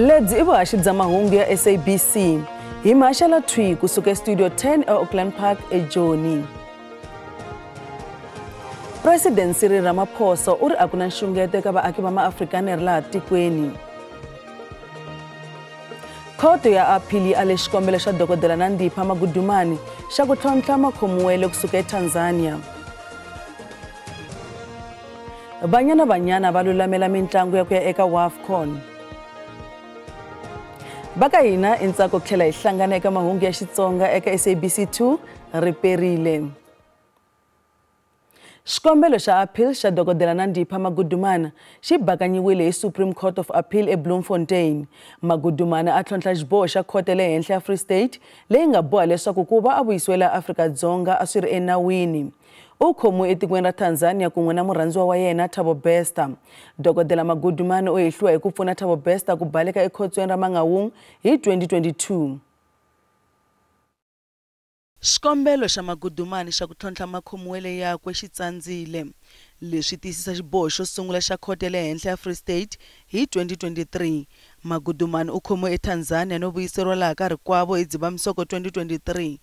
Lebzi i vuhaxi bya mahungu ya SABC hi Mashala Twi kusuka Studio 10 eAuckland Park eJoni. President Cyril Ramaphosa uri a ku na nxungeto eka vaaki va maAfrikaneri laha tikweni. Khoto ya aphili ale xikombelo xa dokodela Nandipha Magudumane xa ku tlhontlha makhomiwelo kusuka eTanzania. Banyana va lulamela mitlangu ya ku ya eka WAFCON. Baka hina intsako tlhela hi hlangana eka mahungu ya Xitsonga eka SABC2 riperile. Xikombelo xa appeal xa dokodela Nandipha Magudumane xi bakanyiwile hi Supreme Court of Appeal eBloemfontein. Magudumane a tlhontlha xiboho xa khoto le henhla ya Free State leyi nga boha leswaku ku va a vuyisiwela Afrika-Dzonga a swi ri enawini. U khomiwe etikweni ra Tanzania kun'we na murhandziwa wa yena Thabo Bester. Dokodela Magudumane u hehliwa hi ku pfuna Thabo Bester ku baleka ekhotsweni ra Mangaung hi 2022. Xikombelo xa Magudumane xa ku tlhontlha makhomiwelo yakwe xi tsandzile. Leswi tiyisisa xiboho xo sungula xa khoto le henhla ya Free State hi 2023. Magudumane u khomiwe eTanzania no vuyiseriwa laha ka rikwavo hi Dzivamisoko 2023.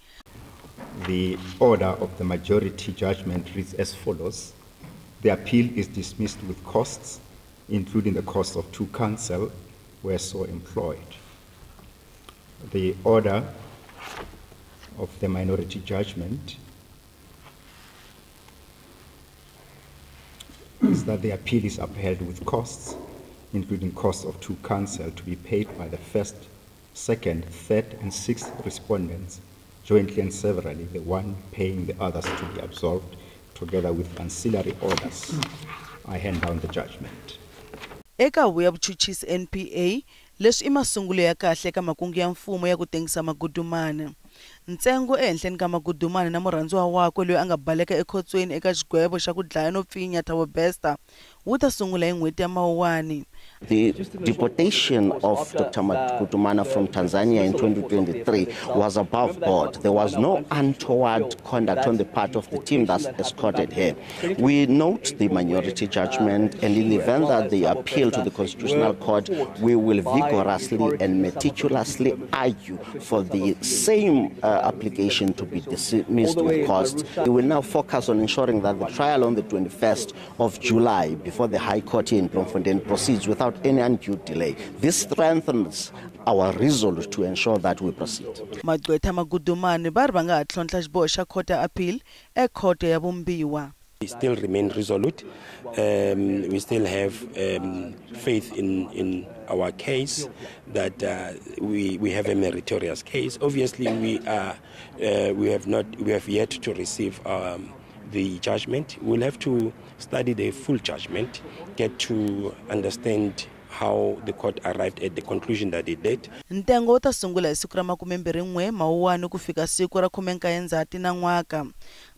The order of the majority judgment reads as follows. The appeal is dismissed with costs, including the cost of 2 counsel where so employed. The order of the minority judgment is that the appeal is upheld with costs, including costs of 2 counsel to be paid by the first, second, third, and sixth respondents, jointly and severally, the one paying the others to be absolved, together with ancillary orders. I hand down the judgment. Eka Huvo Vuchuchisi NPA, leswi I masungulo ya kahle eka makungu ya mfumo ya ku tengisa Magudumane. Ntsengo ehenhleni ka Magudumane na murhandziwa wakwe loyi a nga baleka ekhotsweni eka xigwevo xa ku dlaya no pfinya Thabo Bester wu ta sungula hi n'hweti ya Mawuwani. The deportation of Dr. Magudumane from Tanzania in 2023 was above board. There was no untoward conduct on the part of the team that escorted her. We note the minority judgment, and in the event that they appeal to the Constitutional Court, we will vigorously and meticulously argue for the same application to be dismissed with costs. We will now focus on ensuring that the trial on the 21st of July before the High Court here in Bloemfontein proceeds without any undue delay. This strengthens our resolve to ensure that we proceed. Magqwetha Magudumane va ri va nga ha tlhontlha xiboho xa khoto ya appeal ekhoto ya Vumbiwa. We still remain resolute. We still have faith in our case that we have a meritorious case. Obviously, we have yet to receive the judgment. We'll have to study the full judgment, get to understand how the court arrived at the conclusion that it did. Ntengo wu ta sungula hi siku ra 21 Mawuwani ku fika siku ra 19 Ndzhati na n'waka.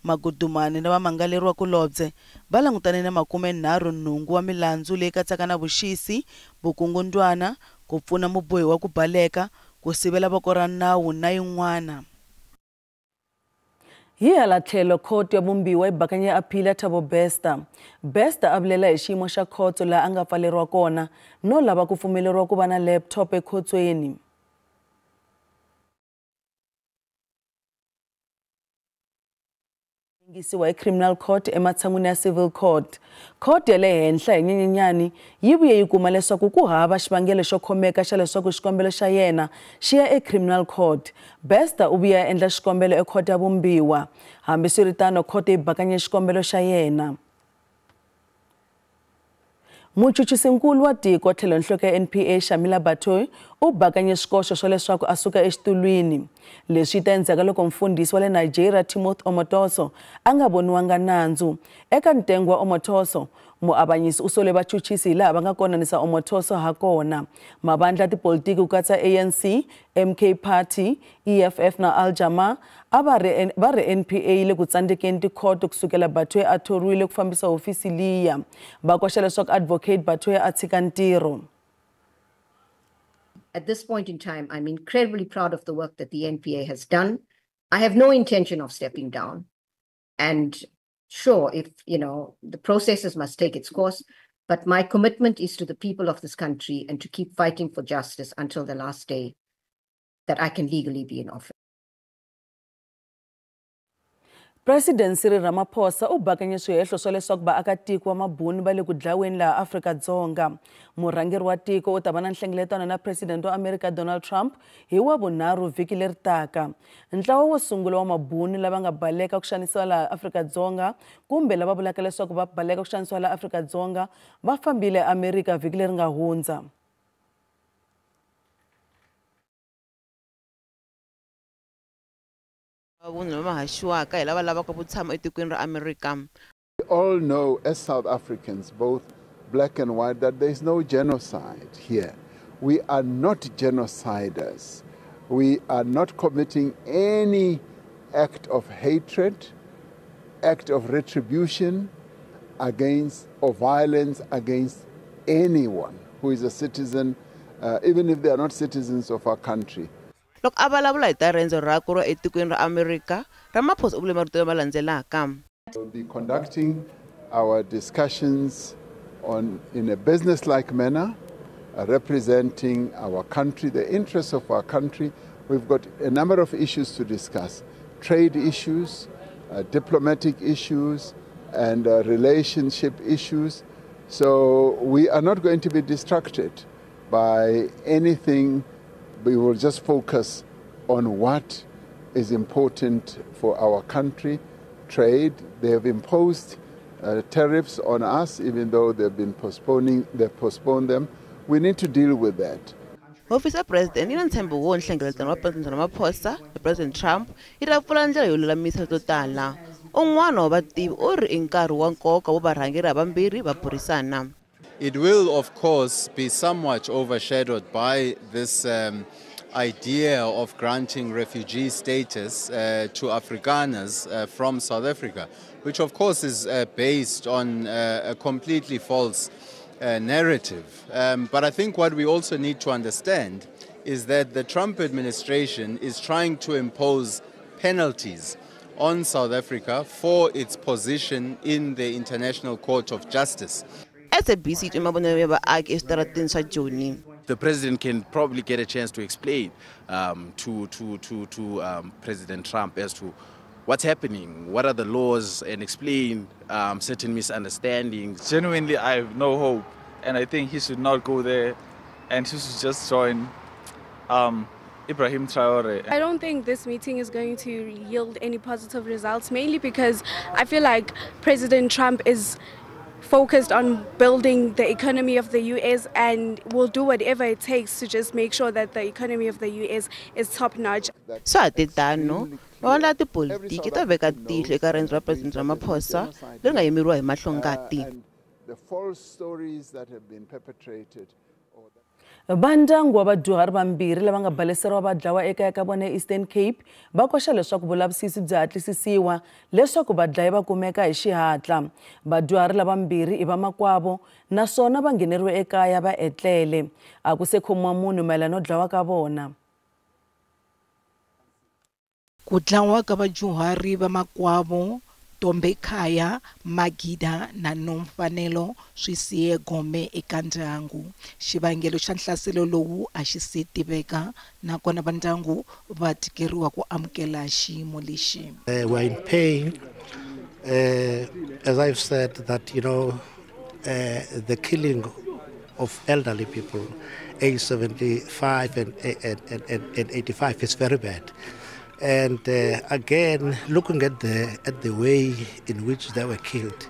Magudumane na vamangaleriwa kulobye va langutane na 38 wa milandzu leyi katsaka na vuxisi, vukungundwana, ku pfuna mubohi wa ku baleka, ku sivela voko ra nawu na yin'wana. Hi hala tlhelo khoto ya Vumbiwa yi bakanye appeal ya Thabo Bester. Bester a vulela hi xiyimo xa khoto laha a nga pfaleriwa kona no lava ku pfumeleriwa ku va na laptop ekhotsweni. Ngisiwa eCriminal Court ematshan'wini ya Civil Court. Court ya le henhla hi Nyenyenyani yi vuye yi kuma leswaku ku hava xivangelo xo khomeka xa leswaku xikombelo xa yena xi ya eCriminal Court. Bester u vuye a endla xikombelo ekhoto ya Vumbiwa. Hambiswiritano khoto yi bakanye xikombelo xa yena. Muchuchisinkulu wa tiko tlhelo nhloko ya NPA Shamila Batoyi u bakanye swikoxo swa leswaku a suka exitulwini. Leswi ta endzhaku loko mfundhisi wa le Nigeria Timothy Omotoso a nga voniwanga nandzu. Eka ntengo wa Omotoso, muavanyisi u sole vachuchisi laha va nga konanisa Omotoso ha kona. Mavandla ya tipolitiki ku katsa ANC, MK Party, EFF na Al-Jama va ri NPA le ku tsandzekeni tikhoto kusukela Batoyi a thoriwile ku fambisa hofisi liya. Va koxa leswaku advocate Batoyi a tshika ntirho. At this point in time, I'm incredibly proud of the work that the NPA has done. I have no intention of stepping down. And sure, if, the processes must take its course, But my commitment is to the people of this country and to keep fighting for justice until the last day that I can legally be in office. President Cyril Ramaphosa u bakanye swihehlo swa leswaku vaakatiko va mabuni va le ku dlaweni laha Afrika-Dzonga. Murhangeri wa tiko u ta va na nhlengeletano na President wa America Donald Trump hi Wavunharhu vhiki leri taka. Ntlawa wo sungula wa mabuni lava nga baleka ku xanisiwa laha Afrika-Dzonga kumbe lava vulaka leswaku va baleka ku xanisiwa laha Afrika-Dzonga va fambile America vhiki leri nga hundza. We all know as South Africans, both black and white, that there is no genocide here. We are not genociders. We are not committing any act of hatred, act of retribution against or violence against anyone who is a citizen, even if they are not citizens of our country. Look, abalabula ita renzo rakuro etikweni ra America, Ramaphosa u vule marito lama landzelaka. We'll be conducting our discussions in a business-like manner, representing our country, the interests of our country. We've got a number of issues to discuss: trade issues, diplomatic issues, and relationship issues. So we are not going to be distracted by anything. We will just focus on what is important for our country. Trade, they have imposed tariffs on us, even though they've postponed them. We need to deal with that. Office of President ina ntshembo wo nhlengeletano wa President Ramaphosa na President Trump yi ta pfula ndlela yo lulamisa to tala. Un'wana wa vativi u ri i nkarhi wa nkoka wo varhangeri havambirhi va burisana. It will, of course, be somewhat overshadowed by this idea of granting refugee status to Afrikaners from South Africa, which of course is based on a completely false narrative. But I think what we also need to understand is that the Trump administration is trying to impose penalties on South Africa for its position in the International Court of Justice. The president can probably get a chance to explain to President Trump as to what's happening, what are the laws, and explain certain misunderstandings. Genuinely, I have no hope, and I think he should not go there, and he should just join Ibrahim Traore. I don't think this meeting is going to yield any positive results, mainly because I feel like President Trump is focused on building the economy of the US and will do whatever it takes to just make sure that the economy of the US is top-notch. So atitano, wala tipolitiki ta veka tihlo eka rendzo ra President Ramaphosa leri nga yimeriwa hi mahlongati. The false stories that have been perpetrated. Vandyangu wa vadyuhari vambirhi lava nga baleseriwa va dlawa ekaya ka vona Eastern Cape va koxa leswaku vulavisisi byi hatlisisiwa leswaku vadlayi va kumeka hi xihatla. Vadyuhari lavambirhi i vamakwavo naswona va ngheneriwe ekaya va etlele. A ku se khomiwa munhu mayelana no dlawa ka vona. Ku dlawa ka vadyuhari vamakwavo Tombekaya, Magida na Nomfanelo swi siye gome eka ndyangu. Xivangelo xa nhlaselo lowu a xi se tiveka nakona va ndyangu va tikeriwa ku amukela xiyimo lexi. We're in pain, as I've said, that the killing of elderly people, age 75 and 85, is very bad. And again, looking at the way in which they were killed,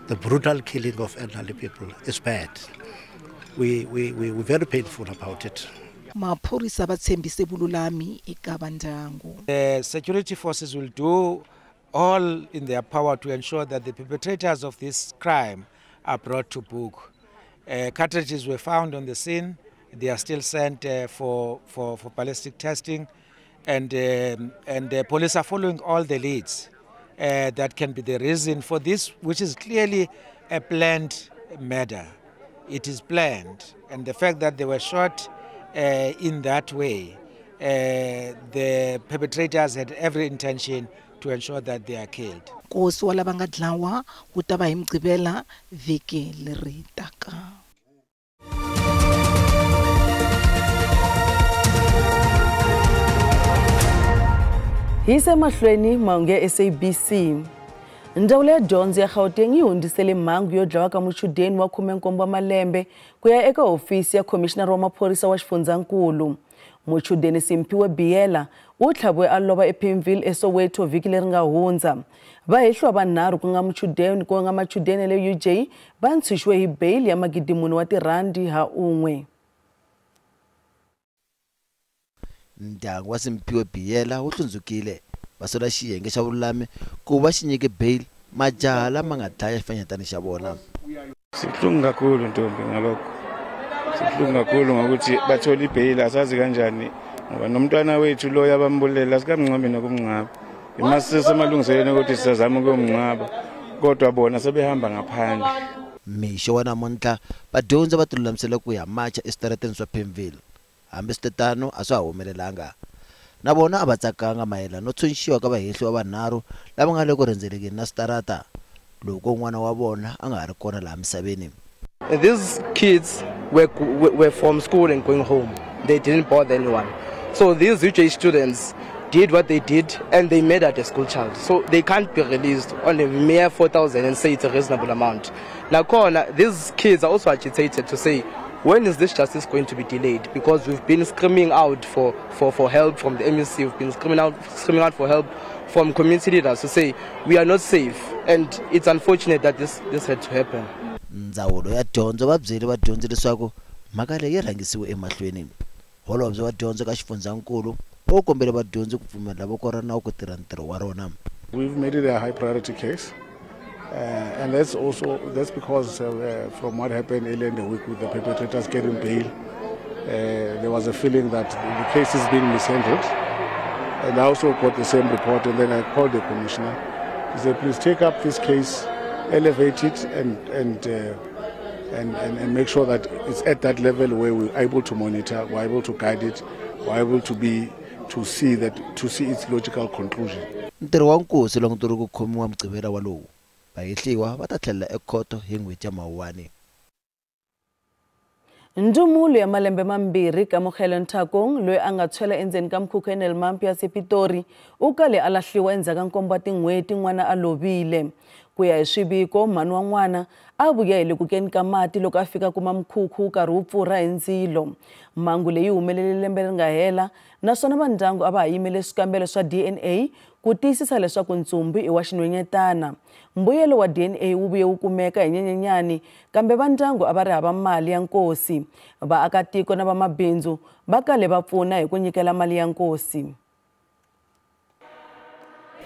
the brutal killing of elderly people is bad. We're very painful about it. The security forces will do all in their power to ensure that the perpetrators of this crime are brought to book. Cartridges were found on the scene. They are still sent for ballistic testing. And the police are following all the leads that can be the reason for this, which is clearly a planned murder. It is planned, and the fact that they were shot in that way, the perpetrators had every intention to ensure that they are killed. Nkosi wa lava nga dlawa wu ta va hi Mugqivela vhiki leri taka. Hi se mahlweni mahungu ya SABC. Ndzawulo ya dyondzo ya Gauteng yi hundzisele mhangu yo dlawa ka muchudeni wa 17 wa malembe ku ya eka hofisi ya Commissioner wa maphorisa wa Xifundzhankulu. Muchudeni Simphiwe Biyela u tlhaviwe a lova ePimville eSoweto vhiki leri nga hundza. Vahehliwa vanharhu ku nga machudeni le UJ va ntshixiwe hi bail ya R1 000. Ndyangu wa Simphiwe Biyela wu hlundzukile va sola xiyenge xa vululami ku va xi nyike bail majaha lama nga dlaya xifanyetana xa vona. Sihlungu kakhulu ntombi ngalokho. Sihlungu kakhulu ngokuthi bathola ibail asazi kanjani ngoba nomntwana wethu lo yabambulela sikamncwabe nokumncaba. Imasisa amalungiselelo ukuthi sizazama ukumncaba kodwa bona sebehamba ngaphandle. Mixo wa namuntlha vadyondzi va tilulamisele ku ya marcha esitarateni swa Pimville. Hambi switetano a swa humelelanga. Na vona a va tsakanga mayelana no tshunxiwa ka vahehliwa vanharhu lava nga le ku rhendzelekeni na sitarata loko n'wana wa vona a nga ha ri kona laha misaveni. These kids were from school and going home. They didn't bother anyone. So these UJ students did what they did and they made out a school child. So they can't be released on a mere 4,000 and say it's a reasonable amount. Now, these kids are also agitated to say, when is this justice going to be delayed? Because we've been screaming out for help from the MEC, we've been screaming out for help from community leaders to say we are not safe, and it's unfortunate that this had to happen. Ndzawulo ya dyondzo va byele vadyondzi leswaku mhaka leyi yi rhangisiwe emahlweni. Holobye wa dyondzo ka Xifundzhankulu u kombele vadyondzi ku pfumelela voko ra nawu ku tirha ntirho wa rona. We've made it a high priority case. And that's because from what happened earlier in the week with the perpetrators getting bail, there was a feeling that the case is being mishandled. And I also got the same report, and then I called the commissioner. He said, please take up this case, elevate it, and make sure that it's at that level where we're able to monitor, we're able to guide it, we're able to see its logical conclusion. Ntirho wa nkosi loko turi ku khomiwa Mugqivela walowu. Vahehliwa va ta tlhelela ekhoto hi n'hweti ya Mawuwani. Ndumulo ya malembe mambirhi Kamokhelo Nthakong loyi a nga tshwela endzeni ka mkhukhu eNelmampi ya Sepitori u kale a lahliwa endzhaku ka nkombo wa tin'hweti n'wana a lovile. Ku ya hi swiviko mhani wa n'wana a vuya hi le ku keni ka mati loko a fika kuma mkhukhu wu karhi wu pfurha hi ndzilo. Mhangu leyi humelele lembe ri nga hela naswona va ndyangu a va ha yimele swikambelo swa DNA ku tiyisisa leswaku ntsumbu i wa xinwenyetana. Mbuyelo wa DNA wu vuye wu kumeka hi Nyenyenyani kambe va ndyangu a va ri hava mali ya nkosi. Vaakatiko na vamabindzu va kale va pfuna hi ku nyikela mali ya nkosi.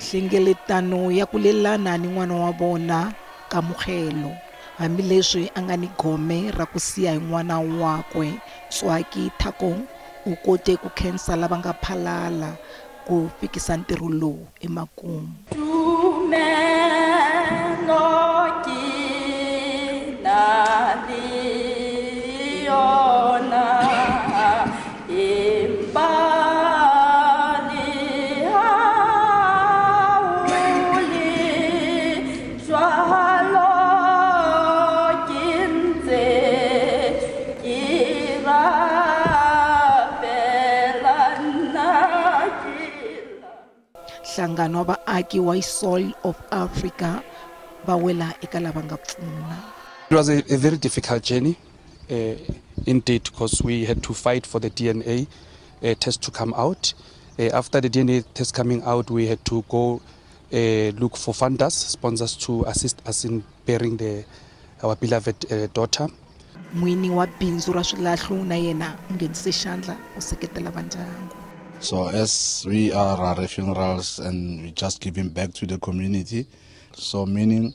Nhlengeletano ya ku lelana ni n'wana wa vona Kamokhelo hambileswi a nga ni gome ra ku siya hi n'wana wakwe Tswaki Thakong u kote ku khensa lava nga phalala ku fikisa ntirho lowu emakumu. Nhlangano wa vaaki wa Soil of Africa va wela eka lava nga pfuna. It was a very difficult journey indeed, because we had to fight for the DNA test to come out. After the DNA test coming out, we had to go look for funders, sponsors to assist us in burying our beloved daughter. Mwini wa bindzu ra swilahlo na yena nghenise xandla ku seketela va ndyangu. So as we are Rare Funerals and we just giving back to the community, so meaning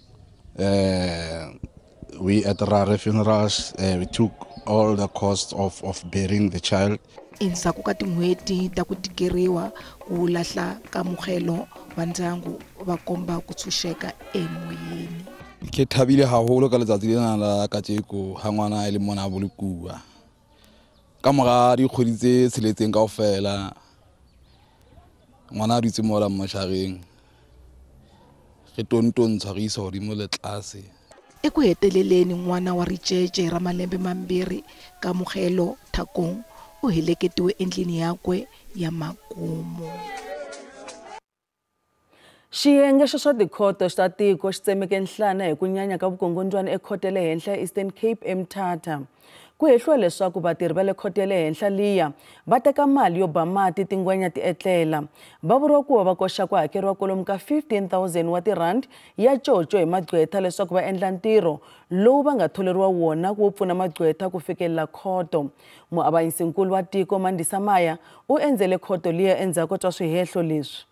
we at Rare Funerals we took all the cost of burying the child. Endzhaku ka tin'hweti ta ku tikeriwa ku lahla Kamokhelo va ndyangu va komba ku tshunxeka emoyeni. Ke thabile haholo ka letsatsi lena la kajeko ha ngwana le mona a bolokua. Ka mora dikgwedi tse tsheletseng kaofela ngwana a dutse mo la moshareng re tontontshwarisa godimo le tlase. Eku heteleleni n'wana wa ricece ra malembe mambirhi Kamogelo Thakong u heleketiwe endlini yakwe ya makumu. Xiyenge xa swa tikhoto xa tiko xi tsemeke nhlana hi ku nyanya ka vukungundzwana ekhoto le henhla ya Eastern Cape eMthatha. Ku hehliwa leswaku vatirhi va le khoto le henhla liya va teka mali yo ba mati tingwenya ti etlela. Va vuriwa ku va koxa ku hakeriwa kwalomu ka 15,000 wa tirand ya coco hi magqwetha leswaku va endla ntirho lowu va nga tholeriwa wona ku pfuna magqwetha ku fikelela khoto. Muavanyisinkulu wa tiko Mandisa Maya u endzele khoto liya endzhaku ka swihehlo leswi.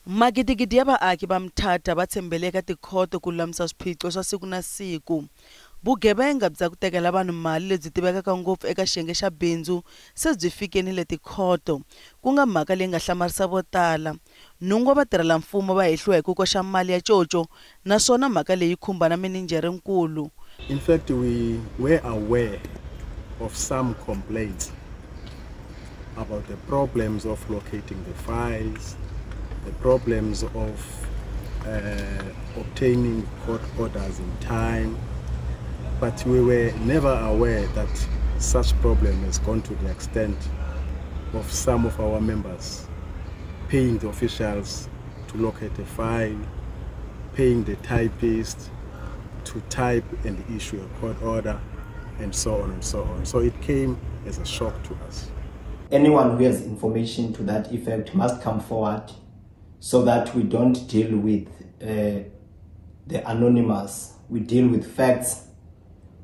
Magidigidi ya vaaki va Mthatha va tshembele ka tikhoto ku lulamisa swiphiqo swa siku na siku. Vugevenga bya ku tekela vanhu mali lebyi tivekaka ngopfu eka xiyenge xa bindzu se byi fikenile tikhoto, ku nga mhaka leyi nga hlamarisa vo tala. Nhungu wa vatirhela mfumo va hehliwa hi ku koxa mali ya coco, naswona mhaka leyi khumba na mininjerenkulu. In fact, we were aware of some complaints about the problems of locating the files, the problems of obtaining court orders in time, but we were never aware that such problem has gone to the extent of some of our members paying the officials to locate a file, paying the typist to type and issue a court order, and so on and so on. So it came as a shock to us. Anyone who has information to that effect must come forward so that we don't deal with the anonymous. We deal with facts,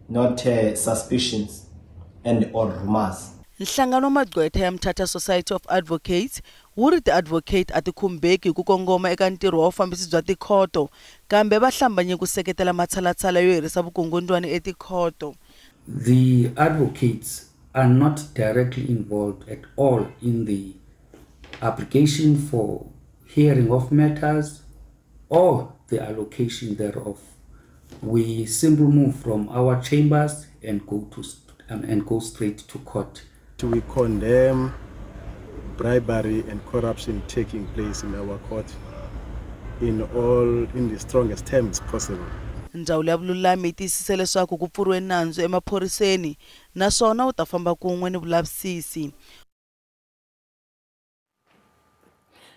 not suspicions and or rumors. Nhlangano magqwetha ya Mthatha Society of Advocates wu ri ti-advocate a ti khumbeki hi ku kongoma eka ntirho wa vufambisi bya tikhoto, kambe va hlambanye ku seketela matshalatshala yo herisa vukungundzwana etikhoto. The advocates are not directly involved at all in the application for hearing of matters or the allocation thereof. We simply move from our chambers and go straight to court. We condemn bribery and corruption taking place in our court in the strongest terms possible. Ndzawulo ya vululami yi tiyisise leswaku ku pfuriwe nandzu emaphoriseni naswona wu ta famba kun'we ni vulavisisi.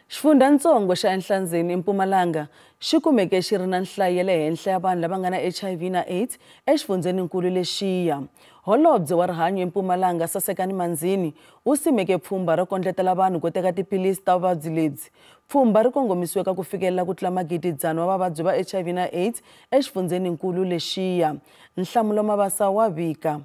Xifundzhantsongo xa Enhlanzeni eMpumalanga xi kumeke xi ri na nhlayo ya le henhla ya vanhu lava nga na HIV na AIDS exifundzeninkulu lexiya. Holobye wa rihanyo eMpumalanga Sasekani Manzini u simeke pfhumba ro kondletela vanhu ku teka tiphilisi ta vuvabyi lebyi. Pfhumba ri kongomisiwe ka ku fikelela ku tlula magididzana wa vavabyi va HIV na AIDS exifundzeninkulu lexiya. Nhlamulo Mabasa wa vika.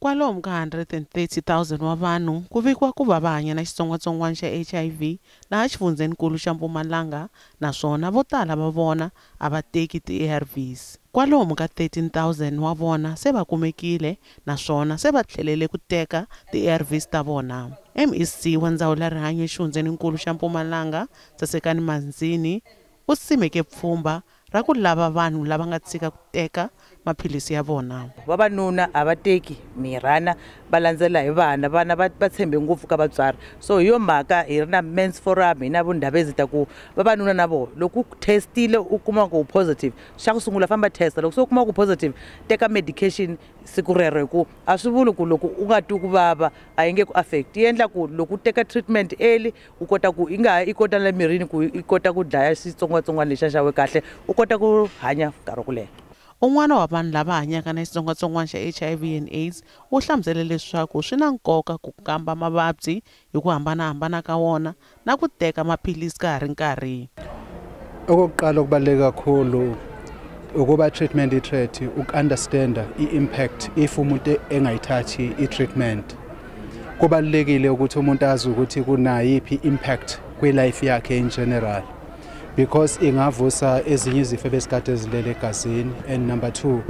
Kwalomu ka 130,000 wa vanhu ku vikiwa ku va va hanya na xitsongwatsongwana xa HIV laha xifundzeninkulu xa Mpumalanga, naswona vo tala va vona a va teki ti-ARVs. Kwalomu ka 13,000 wa vona se va kumekile naswona se va tlhelele ku teka ti-ARVs ta vona. MEC wa ndzawulo ya rihanyo exifundzeninkulu xa Mpumalanga Sasekani Manzini u simeke pfhumba ra ku lava vanhu lava nga tshika ku teka maphilisi ya vona. Vavanuna a va teki mirhana va landzela hi vana va tshembe ngopfu ka vatswari, so hi yo mhaka hi ri na men's forum hi na vundhavezi ta ku vavanuna na vona loko u testile u kuma ku positive xa ku sungula famba testa, loko se u kuma ku positive teka medication siku rero hi ku a swi vuli ku loko u nga twi ku vava a yi nge ku affect, yi endla ku loko u teka treatment early u kota ku i nga i kota na mirini ku i kota ku dlaya xitsongwatsongwana lexa xa we kahle u kota ku hanya nkarhi ku leha. Un'wana wa vanhu lava hanyaka na xitsongwatsongwana xa HIV and AIDS u hlamusele leswaku swi na nkoka ku kamba mavabyi hi ku hambanahambana ka wona na ku teka maphilisi ka ha ri nkarhi. Okokuqala okubaluleke kakhulu ukuba treatment i-threat uku-understanda i-impact if umuntu engayithathi i-treatment. Kubalulekile ukuthi umuntu azi ukuthi kunayiphi impact kwi-life yakhe in general, because ingavusa ezinye izifo besikade ezilele egazini. And number 2,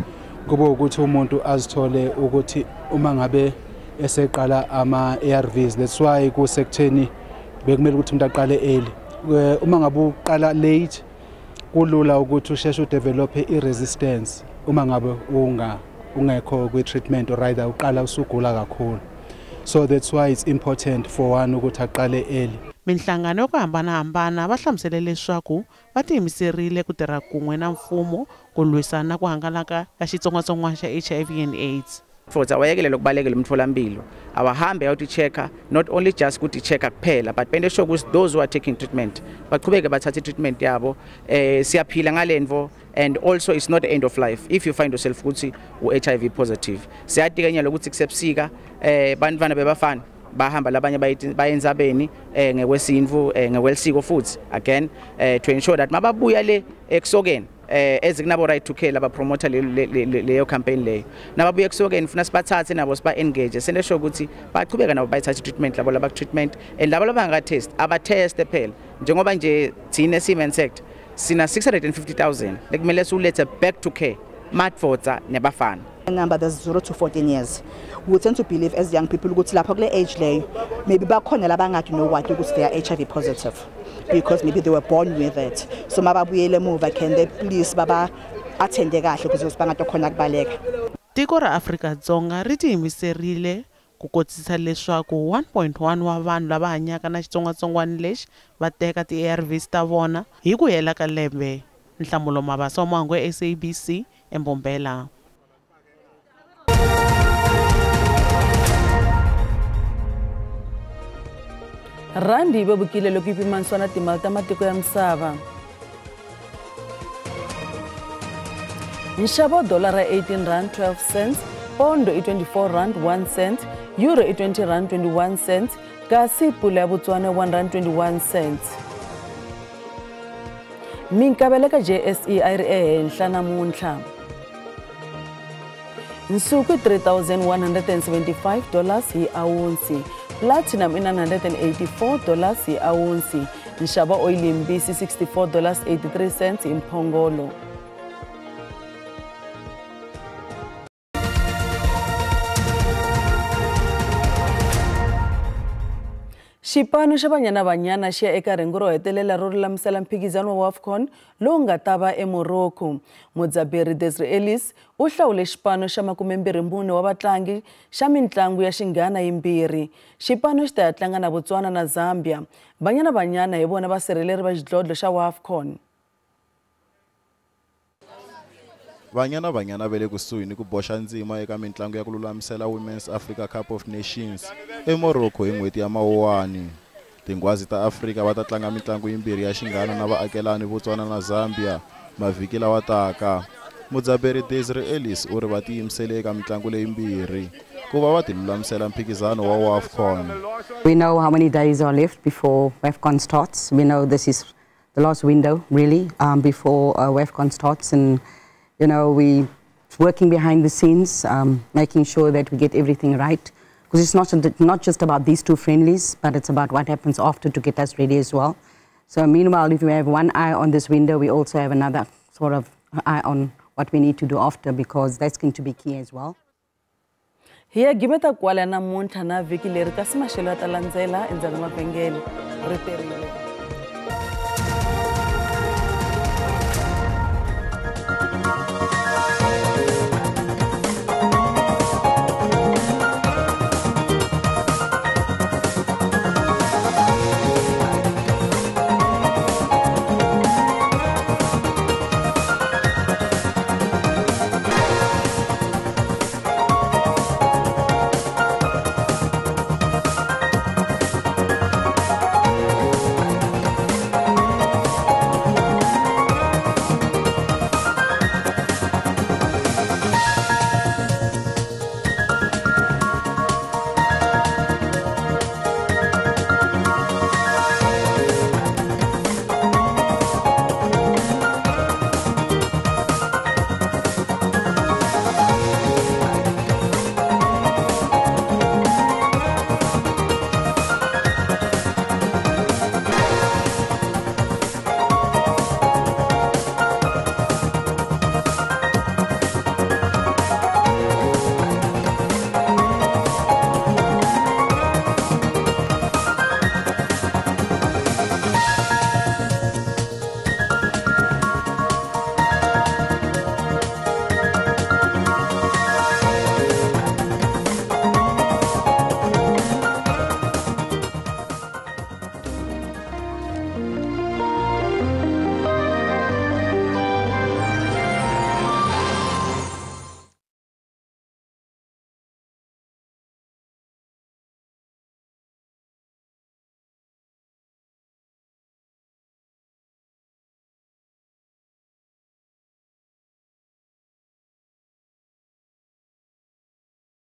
kube ukuthi umuntu azithole ukuthi uma ngabe eseqala ama-ARVs, that's why kusekutheni bekumele ukuthi umuntu aqale early. Uma ngabe uqala late kulula ukuthi usheshe udevelop i-resistance uma ngabe ungekho kwi-treatment or rather uqala usugula kakhulu. So that's why it's important for one ukuthi aqale early. Minhlangano yo hambanahambana va hlamusele leswaku va tiyimiserile ku tirha kun'we na mfumo ku lwisana ku hangalaka ka xitsongwatsongwana xa HIV and AIDS. Futhi awayekele ukubalekela umtholampilo awahambe ayoti-checker, not only just kuti-checker kuphela but bende sure ukuthi those who are taking treatment baqhubeke bathathe treatment yabo. Siyaphila ngalenvo, and also it's not the end of life if you find yourself ukuthi u-HIV positive. Siyadikanya lokuthi kusebusika bantwana bebafana bahamba labanye bayenzabeni ngekwesinvu ngekwelisiko futhi again to ensure that mababuya le ekusokeni ezikunabo right to care laba promoter leyo campaign leyo nababuya ekusokeni funa sibathathe nabo siba engage sende sure ukuthi baqhubeka nabo bayithatha treatment labo laba treatment and labo labanga test aba test phela njengoba nje thina Siemens Sect sina 650,000 lekumele silethe back to care madvodza nebafana. Number that's 0 to 14 years. We tend to believe as young people ukuthi lapho kule age leyo maybe bakhona labangathi know what ukuthi they are HIV positive because maybe they were born with it. So mababuyele emuva can they please baba attende kahle ukuze bangathi khona kubaleka. Tiko ra Afrika-Dzonga ri tiyimiserile ku kotsisa leswaku 1.1 wa vanhu lava hanyaka na xitsongwatsongwana lexi va teka ti-ARVs ta vona hi ku hela ka lembe. Nhlamulo Mabasa Mangwe, SABC, eMbombela. Randi yi vevukile loko yi pimanisiwa na timali ta matiko ya misava. Nxavo wa dolara 18 rand 12 cents, pondo i 24 rand 1 cent, euro i 20 rand 21 cents, kasi pula ya Botswana 1 rand 21 cents. Minkavelo ka JSE a ri ehenhla namuntlha. Nsuku $3,175 hi awunsi. Platinum $984 hi awunsi. Nxavo oil yimbisi $64.83 hi mphongolo. Xipano xa Banyana Banyana xi ya eka rengu ro hetelela ro lulamisela mphikizano wa AFCON lowu nga ta va eMorocco. Mudzaberi Desiree Ellis u hlawule xipano xa 24 wa vatlangi xa mitlangu ya xinghana yimbirhi. Xipano xi ta ya tlanga na Botswana na Zambia. Banyana Banyana hi vona vasirheleri va xidlodlo xa AFCON. Banyana Banyana vele kusuhi ni ku boxa ndzima eka mitlangu ya ku lulamisela Women's Africa Cup of Nations eMorocco hi n'hweti ya Mawuwani. Tingwazi ta Afrika va ta tlanga mitlangu yimbirhi ya xinghana na vaakelani Botswana na Zambia mavhiki lawa taka. Mudzaberi Desiree Ellis u ri va tiyimisele eka mitlangu leyimbirhi ku va va ti lulamisela mphikizano wa AFCON. We know how many days are left before AFCON starts. We know this is the last window really before AFCON starts, and you know, we're working behind the scenes, making sure that we get everything right. Because it's not just about these two friendlies, but it's about what happens after to get us ready as well. So meanwhile, if we have one eye on this window, we also have another sort of eye on what we need to do after, because that's going to be key as well. Hiya gimeta kwala namuntlha na vhiki leri kasi maxelo ya ta landzela endzhaku ka mavhengele ri perile.